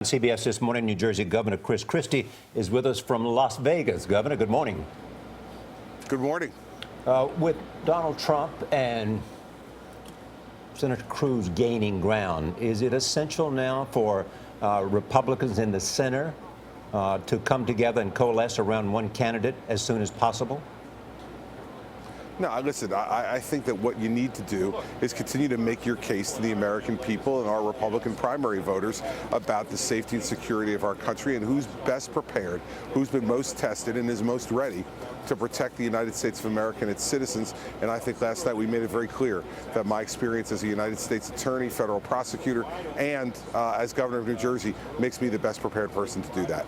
CBS This Morning, New Jersey Governor Christie is with us from Las Vegas. Governor, good morning. Good morning. With Donald Trump and Senator Cruz gaining ground, is it essential now for Republicans in the center to come together and coalesce around one candidate as soon as possible? No, listen, I think that what you need to do is continue to make your case to the American people and our Republican primary voters about the safety and security of our country and who's best prepared, who's been most tested and is most ready to protect the United States of America and its citizens. And I think last night we made it very clear that my experience as a United States attorney, federal prosecutor, and as governor of New Jersey makes me the best prepared person to do that.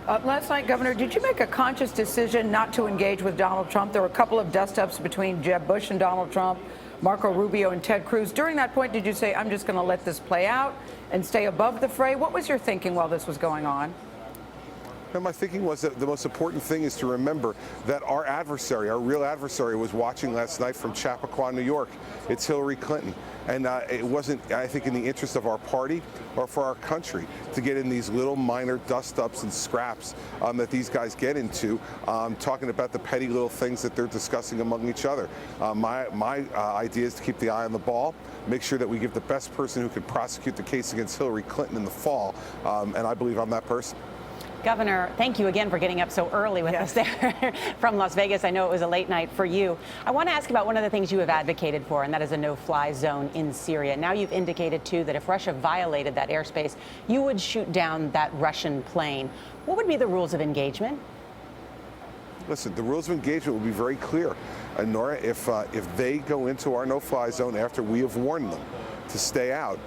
Last night, Governor, did you make a conscious decision not to engage with Donald Trump? There were a couple of dust-ups between Jeb Bush and Donald Trump, Marco Rubio and Ted Cruz. During that point, did you say, I'm just going to let this play out and stay above the fray? What was your thinking while this was going on? And my thinking was that the most important thing is to remember that our adversary, our real adversary, was watching last night from Chappaqua, New York. It's Hillary Clinton. And it wasn't, I think, in the interest of our party or for our country to get in these little minor dust-ups and scraps that these guys get into, talking about the petty little things that they're discussing among each other. My idea is to keep the eye on the ball, make sure that we give the best person who can prosecute the case against Hillary Clinton in the fall, and I believe I'm that person. Governor, thank you again for getting up so early with us there from Las Vegas. I know it was a late night for you. I want to ask about one of the things you have advocated for, and that is a no-fly zone in Syria. Now you've indicated, too, that if Russia violated that airspace, you would shoot down that Russian plane. What would be the rules of engagement? Listen, the rules of engagement will be very clear. Nora, if they go into our no-fly zone after we have warned them to stay out,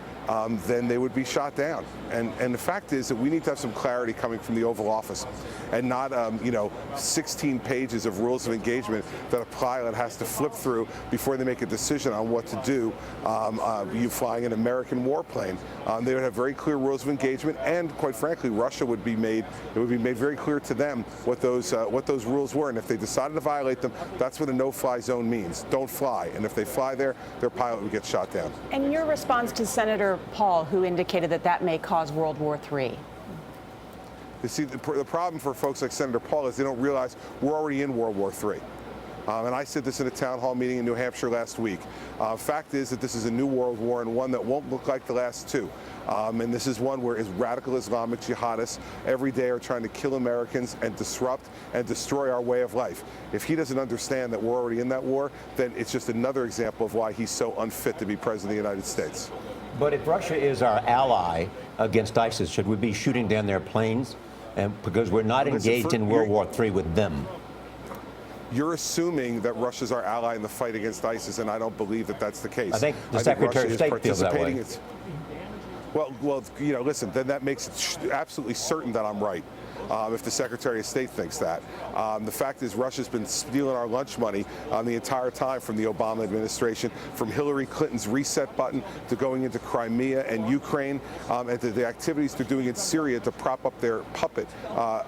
then they would be shot down. And the fact is that we need to have some clarity coming from the Oval Office and not, 16 pages of rules of engagement that a pilot has to flip through before they make a decision on what to do. You flying an American warplane. They would have very clear rules of engagement, and quite frankly, Russia would be made, it would be made very clear to them what those rules were. And if they decided to violate them, that's what a no-fly zone means. Don't fly. And if they fly there, their pilot would get shot down. And your response to Senator Paul, who indicated that that may cause World War III. You see, the problem for folks like Senator Paul is they don't realize we're already in World War III. And I said this in a town hall meeting in New Hampshire last week. Fact is that this is a new world war and one that won't look like the last two. And this is one where radical Islamic jihadists every day are trying to kill Americans and disrupt and destroy our way of life. If he doesn't understand that we're already in that war, then it's just another example of why he's so unfit to be president of the United States. But if Russia is our ally against ISIS, should we be shooting down their planes? And because we're not engaged in World War III with them. You're assuming that Russia's our ally in the fight against ISIS, and I don't believe that that's the case. I think the Secretary of State feels that way. Well, listen, then that makes it absolutely certain that I'm right. If the Secretary of State thinks that. The fact is Russia's been stealing our lunch money the entire time from the Obama administration, from Hillary Clinton's reset button to going into Crimea and Ukraine, and to the activities they're doing in Syria to prop up their puppet,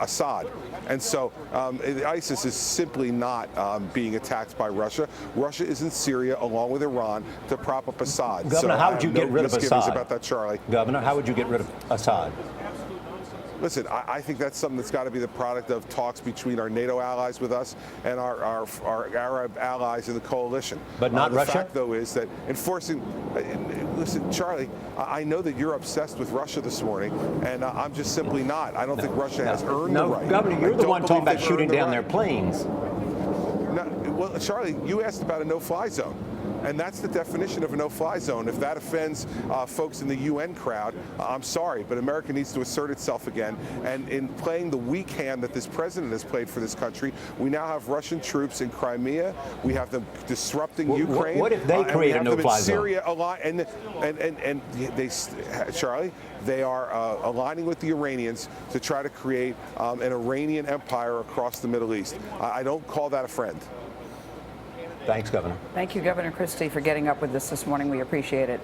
Assad. And so ISIS is simply not being attacked by Russia. Russia is in Syria along with Iran to prop up Assad. Governor, how would you get rid of Assad? About that, Charlie. Governor, how would you get rid of Assad? Listen, I think that's something that's got to be the product of talks between our NATO allies with us and our Arab allies in the coalition. But not Russia? The fact, though, is that enforcing... Listen, Charlie, I know that you're obsessed with Russia this morning, and I'm just simply not. I don't think Russia has earned the right. Governor, you're the one talking about shooting down their planes. No, well, Charlie, you asked about a no-fly zone. And that's the definition of a no-fly zone. If that offends folks in the UN crowd, I'm sorry, but America needs to assert itself again. And in playing the weak hand that this president has played for this country, we now have Russian troops in Crimea. We have them disrupting Ukraine. What if they create a no-fly zone? Syria, and they, Charlie, they are aligning with the Iranians to try to create an Iranian empire across the Middle East. I don't call that a friend. Thanks, Governor. Thank you, Governor Christie, for getting up with us this morning. We appreciate it.